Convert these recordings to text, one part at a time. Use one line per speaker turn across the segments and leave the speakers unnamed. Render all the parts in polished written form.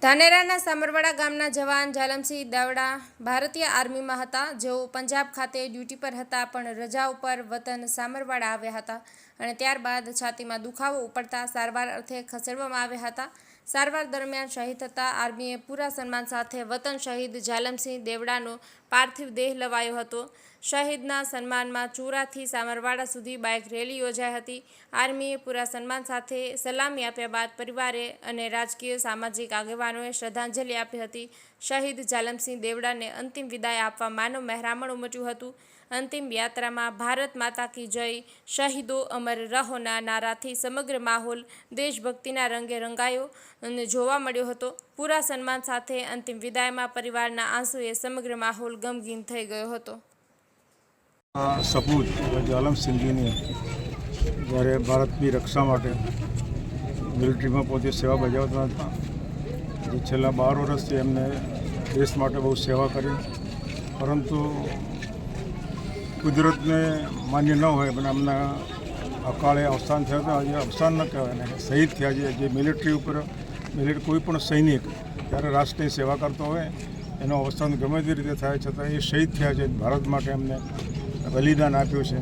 ધાનેરાના સામરવાડા ગામના જવાન ઝાલમસિંહ દેવડા ભારતીય આર્મીમાં હતા, જેઓ પંજાબ ખાતે ડ્યુટી પર હતા, પણ રજા ઉપર વતન સામરવાડા આવ્યા હતા અને ત્યારબાદ છાતીમાં દુખાવો ઉપડતા સારવાર અર્થે ખસેડવામાં આવ્યા હતા. સારવાર દરમિયાન શહીદ થતા આર્મીએ પૂરા સન્માન સાથે વતન શહીદ ઝાલમસિંહ દેવડાનો પાર્થિવ દેહ લવાયો હતો. શહીદના સન્માનમાં ચુરાથી સામરવાડા સુધી બાઇક રેલી યોજાઈ હતી. આર્મીએ પૂરા સન્માન સાથે સલામી આપ્યા બાદ પરિવારે અને રાજકીય સામાજિક આગેવાનોએ શ્રદ્ધાંજલિ આપી હતી. શહીદ ઝાલમસિંહ દેવડાને અંતિમ વિદાય આપવા માનવ મહેરામણ ઉમટ્યું હતું. અંતિમ યાત્રામાં ભારત માતા કી જય, શહીદો અમર રહોના નારાથી સમગ્ર માહોલ દેશભક્તિના રંગે રંગાયો અને જોવા મળ્યો હતો. પૂરા સન્માન સાથે અંતિમ વિદાયમાં પરિવારના આંસુએ સમગ્ર માહોલ ગમગીન થઈ ગયો હતો.
સપૂત ઝાલમસિંહજીની જ્યારે ભારતની રક્ષા માટે મિલિટરીમાં પોતે સેવા બજાવતા હતા, જે છેલ્લા 12 વર્ષથી એમને દેશ માટે બહુ સેવા કરી, પરંતુ કુદરતને માન્ય ન હોય પણ એમના અકાળે અવસાન થયા હતા. જે અવસાન ન કહેવાય ને, શહીદ થયા છે. જે મિલિટરી ઉપર કોઈ પણ સૈનિક જ્યારે રાષ્ટ્રની સેવા કરતો હોય એનું અવસાન ગમે તે રીતે થાય છતાં એ શહીદ થયા છે. ભારત માટે એમને બલિદાન આપ્યું છે.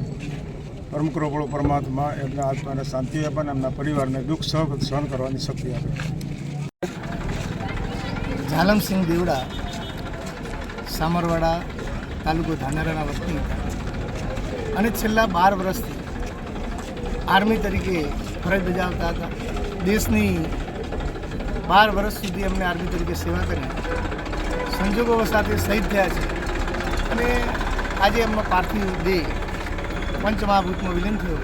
પરમ કૃપાળુ પરમાત્મા એમના આત્માને શાંતિ આપે અને એમના પરિવારને દુઃખ સહન કરવાની શક્તિ આપે.
ઝાલમસિંહ દેવડા સામરવાડા તાલુકો ધાનેરાના વતની હતા અને છેલ્લા 12 વર્ષથી આર્મી તરીકે ફરજ બજાવતા હતા. દેશની 12 વર્ષ સુધી એમને આર્મી તરીકે સેવા કરી. સંજોગો સાથે શહીદ થયા છે અને આજે એમનો પાર્થિવ દેહ પંચમહાભૂતમાં વિલીન થયો.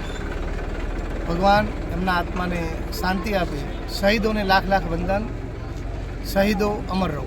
ભગવાન એમના આત્માને શાંતિ આપે. શહીદોને લાખ લાખ વંદન. શહીદો અમર રહો.